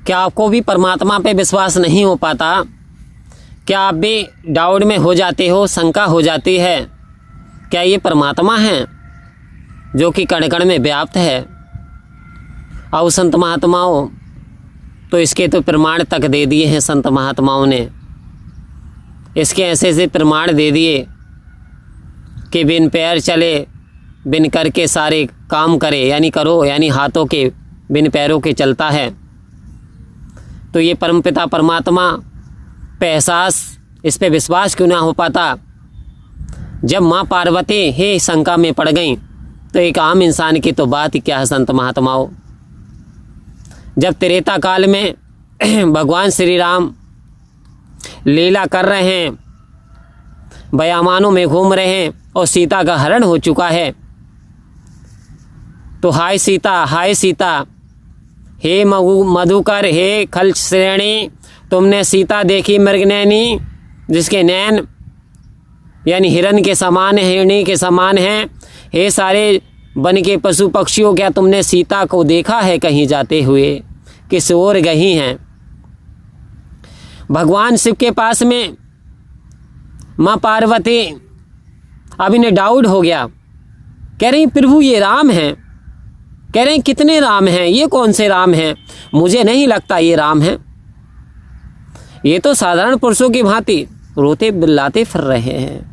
क्या आपको भी परमात्मा पे विश्वास नहीं हो पाता? क्या आप भी डाउट में हो जाते हो, शंका हो जाती है, क्या ये परमात्मा है जो कि कण कण में व्याप्त है? और संत महात्माओं तो इसके तो प्रमाण तक दे दिए हैं। संत महात्माओं ने इसके ऐसे ऐसे प्रमाण दे दिए कि बिन पैर चले, बिन कर के सारे काम करे, यानी करो, यानी हाथों के बिन पैरों के चलता है। तो ये परमपिता परमात्मा पे एहसास, इस पे विश्वास क्यों ना हो पाता? जब माँ पार्वती ही शंका में पड़ गईं तो एक आम इंसान की तो बात ही क्या है संत महात्माओं। जब त्रेता काल में भगवान श्री राम लीला कर रहे हैं, बयामानों में घूम रहे हैं और सीता का हरण हो चुका है, तो हाय सीता, हे मधुकर, हे खल श्रेणी, तुमने सीता देखी मृगनैनी, जिसके नैन यानी हिरण के समान है, हिरणी के समान हैं। हे सारे वन के पशु पक्षियों, क्या तुमने सीता को देखा है कहीं जाते हुए? किस ओर गई हैं? भगवान शिव के पास में माँ पार्वती, अब इन्हें डाउट हो गया, कह रही प्रभु ये राम हैं। कह रहे हैं कितने राम हैं, ये कौन से राम हैं? मुझे नहीं लगता ये राम हैं, ये तो साधारण पुरुषों की भांति रोते बिल्लाते फिर रहे हैं।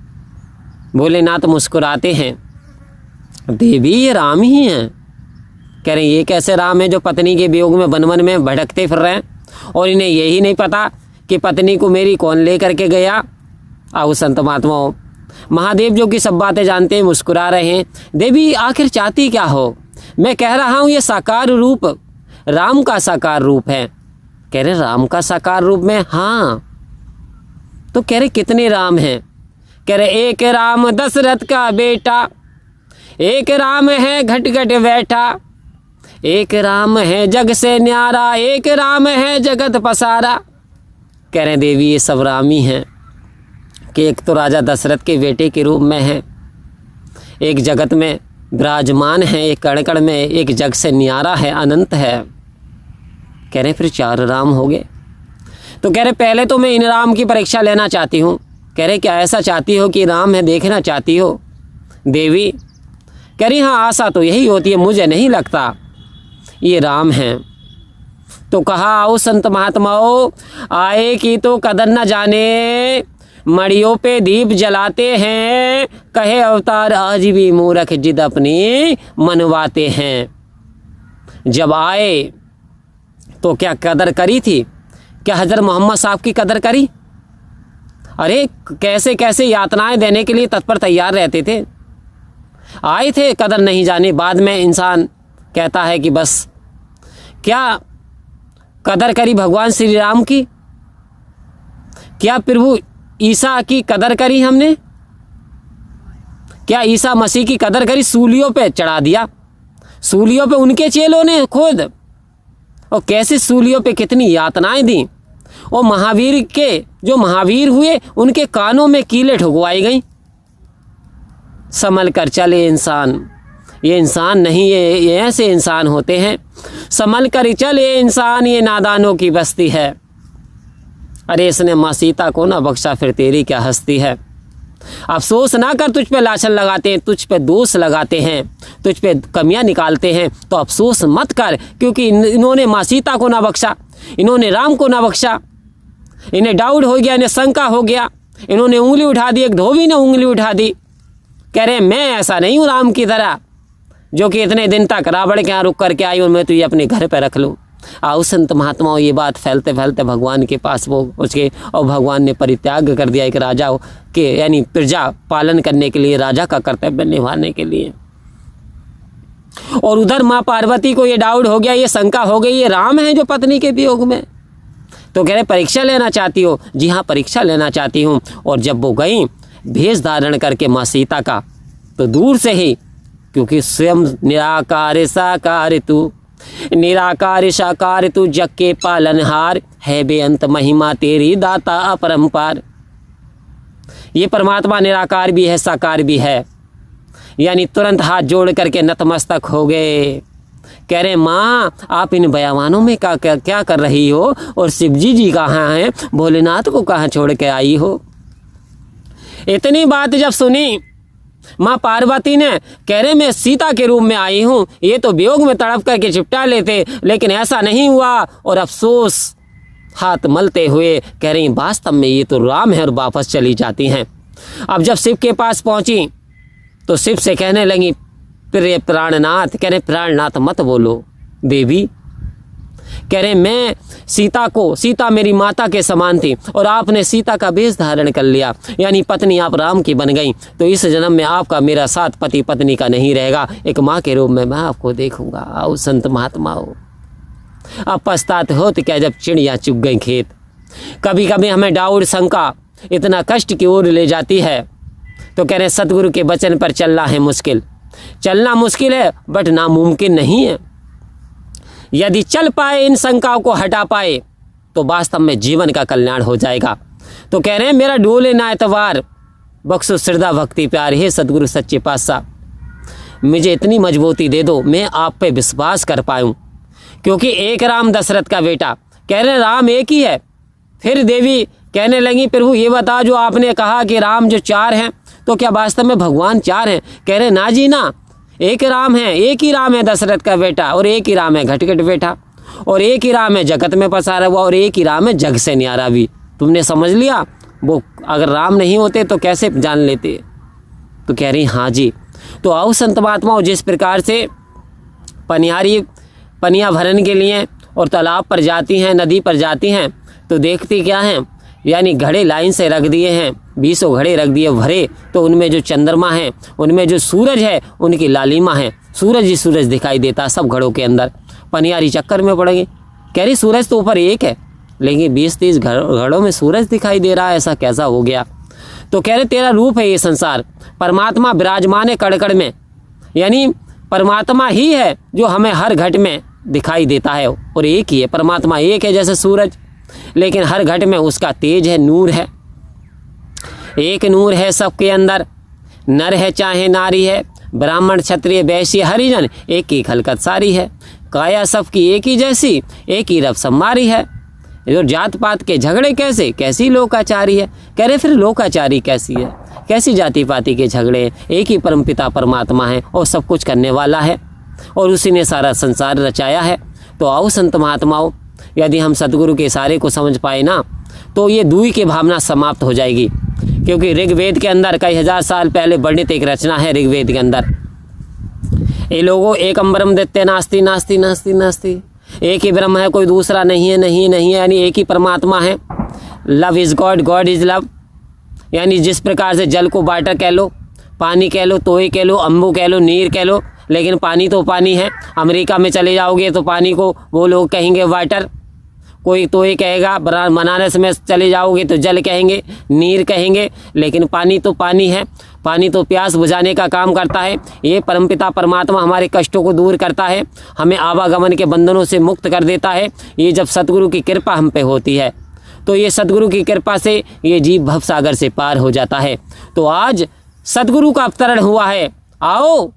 भोलेनाथ मुस्कुराते हैं, देवी ये राम ही हैं। कह रहे हैं ये कैसे राम है जो पत्नी के वियोग में वन वन में भटकते फिर रहे हैं, और इन्हें यही नहीं पता कि पत्नी को मेरी कौन लेकर के गया? आओ संत महात्माओं, महादेव जो कि सब बातें जानते हैं मुस्कुरा रहे हैं। देवी आखिर चाहती क्या हो? मैं कह रहा हूँ ये साकार रूप राम का साकार रूप है। कह रहे राम का साकार रूप में? हाँ। तो कह रहे कितने राम हैं? कह रहे एक राम दशरथ का बेटा, एक राम है घट घट बैठा, एक राम है जग से न्यारा, एक राम है जगत पसारा। कह रहे देवी ये सब राम ही हैं कि एक तो राजा दशरथ के बेटे के रूप में है, एक जगत में विराजमान है, एक कण कण में, एक जग से न्यारा है, अनंत है। कह रहे फिर 4 राम हो गए। तो कह रहे पहले तो मैं इन राम की परीक्षा लेना चाहती हूँ। कह रहे क्या ऐसा चाहती हो कि राम है देखना चाहती हो? देवी कह रही हाँ, आशा तो यही होती है, मुझे नहीं लगता ये राम हैं। तो कहा आओ संत महात्माओं, आए की तो कदर न जाने, मड़ियों पे दीप जलाते हैं, कहे अवतार आज भी मूर्ख जिद अपनी मनवाते हैं। जब आए तो क्या कदर करी थी? क्या हज़रत मोहम्मद साहब की कदर करी? अरे कैसे कैसे यातनाएं देने के लिए तत्पर तैयार रहते थे। आए थे, कदर नहीं जाने। बाद में इंसान कहता है कि बस क्या कदर करी भगवान श्री राम की? क्या प्रभु ईसा की कदर करी हमने? क्या ईसा मसीह की कदर करी? सूलियों पे चढ़ा दिया, सूलियों पे उनके चेलों ने खुद, और कैसे सूलियों पे कितनी यातनाएं दी। और महावीर के जो महावीर हुए उनके कानों में कीलें ठुकवाई गई। संभल कर चले इंसान, ये इंसान नहीं, ये ऐसे इंसान होते हैं। संभल कर चले इंसान, ये नादानों की बस्ती है। अरे इसने माँ सीता को ना बख्शा, फिर तेरी क्या हस्ती है। अफसोस ना कर, तुझ पे लाछन लगाते हैं, तुझ पे दोष लगाते हैं, तुझ पे कमियां निकालते हैं, तो अफसोस मत कर, क्योंकि इन्होंने माँ सीता को ना बख्शा, इन्होंने राम को ना बख्शा। इन्हें डाउट हो गया, इन्हें शंका हो गया, इन्होंने उंगली उठा दी, एक धोबी ने उंगली उठा दी। कह रहे मैं ऐसा नहीं हूँ राम की तरह, जो कि इतने दिन तक रावण के यहाँ रुक करके आई और मैं तो ये अपने घर पर रख लूँ। आओ संत महात्माओं, ये बात फैलते फैलते भगवान के पास वो उसके, और भगवान ने परित्याग कर दिया एक राजा के, यानी प्रजा पालन करने के लिए, राजा का कर्तव्य निभाने के लिए। और उधर माँ पार्वती को ये डाउट हो गया, ये शंका हो गई, ये राम है जो पत्नी के वियोग में। तो कह रहे परीक्षा लेना चाहती हो? जी हाँ, परीक्षा लेना चाहती हूँ। और जब वो गई भेष धारण करके माँ सीता का, तो दूर से ही, क्योंकि स्वयं निराकार साकार तू, निराकार साकार तू जग के पालनहार, है बेअंत महिमा तेरी दाता अपरंपार। ये परमात्मा निराकार भी है, साकार भी है, यानी तुरंत हाथ जोड़ करके नतमस्तक हो गए कह रहे माँ आप इन बयावानों में क्या कर रही हो, और शिवजी जी कहाँ हैं, भोलेनाथ को कहाँ छोड़ के आई हो। इतनी बात जब सुनी माँ पार्वती ने, कह रहे मैं सीता के रूप में आई हूँ, ये तो वियोग में तड़प करके चिपटा लेते, लेकिन ऐसा नहीं हुआ। और अफसोस हाथ मलते हुए कह रही वास्तव में ये तो राम है, और वापस चली जाती हैं। अब जब शिव के पास पहुंची तो शिव से कहने लगी प्रिय प्राणनाथ, कह रहे प्राणनाथ मत बोलो देवी, कह रहे मैं सीता मेरी माता के समान थी, और आपने सीता का वेश धारण कर लिया, यानी पत्नी आप राम की बन गई, तो इस जन्म में आपका मेरा साथ पति पत्नी का नहीं रहेगा, एक माँ के रूप में मैं आपको देखूंगा। आओ संत महात्माओं, अब पछताते हो तो क्या जब चिड़िया चुग गई खेत। कभी कभी हमें डाउट शंका इतना कष्ट की ओर ले जाती है, तो कह रहे सतगुरु के वचन पर चलना है मुश्किल, चलना मुश्किल है बट नामुमकिन नहीं है। यदि चल पाए, इन शंकाओं को हटा पाए, तो वास्तव में जीवन का कल्याण हो जाएगा। तो कह रहे हैं मेरा डोले ना एतवार, बख्शो श्रद्धा भक्ति प्यार, हे सतगुरु सच्चे पातशाह मुझे इतनी मजबूती दे दो मैं आप पे विश्वास कर पाऊँ, क्योंकि एक राम दशरथ का बेटा, कह रहे राम एक ही है। फिर देवी कहने लगी प्रभु ये बता, जो आपने कहा कि राम जो 4 हैं, तो क्या वास्तव में भगवान 4 हैं। कह रहे ना जी ना, एक राम है, एक ही राम है दशरथ का बेटा, और एक ही राम है घटघट बेटा, और एक ही राम है जगत में पसारा हुआ, और एक ही राम है जग से न्यारा भी। तुमने समझ लिया, वो अगर राम नहीं होते तो कैसे जान लेते। तो कह रही हाँ जी। तो आओ संत महात्माओं, जिस प्रकार से पनिया भरने के लिए और तालाब पर जाती हैं, नदी पर जाती हैं, तो देखती क्या हैं, यानी घड़े लाइन से रख दिए हैं, 20 घड़े रख दिए भरे, तो उनमें जो चंद्रमा है, उनमें जो सूरज है, उनकी लालिमा है, सूरज ही सूरज दिखाई देता सब घड़ों के अंदर। पनियारी चक्कर में पड़ गई, कह रही सूरज तो ऊपर एक है, लेकिन 20-30 घड़ों में सूरज दिखाई दे रहा है, ऐसा कैसा हो गया। तो कह रहे तेरा रूप है ये संसार, परमात्मा विराजमान है कड़ में, यानी परमात्मा ही है जो हमें हर घट में दिखाई देता है, और एक ही है परमात्मा, एक है जैसे सूरज, लेकिन हर घट में उसका तेज है, नूर है, एक नूर है सबके अंदर, नर है चाहे नारी है, ब्राह्मण क्षत्रिय वैश्य हरिजन, एक ही खलकत सारी है, काया सबकी एक ही जैसी, एक ही रब सम्मारी है। जो जात पात के झगड़े कैसे, कैसी लोकाचारी है। कह रहे फिर लोकाचारी कैसी है, कैसी जाति पाति के झगड़े, एक ही परमपिता परमात्मा है और सब कुछ करने वाला है, और उसी ने सारा संसार रचाया है। तो आओ संत महात्माओं, यदि हम सतगुरु के इशारे को समझ पाए ना, तो ये दूई की भावना समाप्त हो जाएगी। क्योंकि ऋग्वेद के अंदर कई हजार साल पहले वर्णित एक रचना है, ऋग्वेद के अंदर ये लोगों एकम ब्रह्म दित्य नास्ति नास्ति नास्ति नास्ति, एक ही ब्रह्म है कोई दूसरा नहीं है, नहीं है, नहीं है, यानी एक ही परमात्मा है। Love is God, God is love, यानी जिस प्रकार से जल को वाटर कह लो, पानी कह लो, तोय कह लो, अम्बू कह लो, नीर कह लो, लेकिन पानी तो पानी है। अमेरिका में चले जाओगे तो पानी को वो लोग कहेंगे वाटर, कोई तोय कहेगा, बनारस में चले जाओगे तो जल कहेंगे, नीर कहेंगे, लेकिन पानी तो पानी है। पानी तो प्यास बुझाने का काम करता है। ये परमपिता परमात्मा हमारे कष्टों को दूर करता है, हमें आवागमन के बंधनों से मुक्त कर देता है। ये जब सतगुरु की कृपा हम पे होती है, तो ये सतगुरु की कृपा से ये जीव भव सागर से पार हो जाता है। तो आज सतगुरु का अवतरण हुआ है, आओ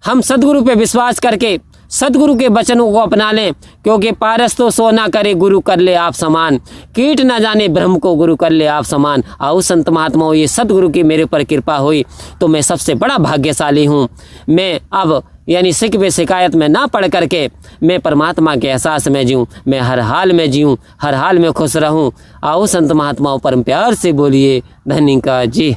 हम सतगुरु पे विश्वास करके सतगुरु के वचनों को अपना लें, क्योंकि पारस तो सो ना करे गुरु कर ले आप समान, कीट ना जाने ब्रह्म को गुरु कर ले आप समान। आओ संत महात्माओं, ये सतगुरु की मेरे पर कृपा हुई तो मैं सबसे बड़ा भाग्यशाली हूँ। मैं अब यानी शिकवे शिकायत में ना पढ़ करके मैं परमात्मा के एहसास में जीऊँ, मैं हर हाल में जीऊँ, हर हाल में खुश रहूँ। आओ संत महात्माओं, परम प्यार से बोलिए धन्यवाद जी।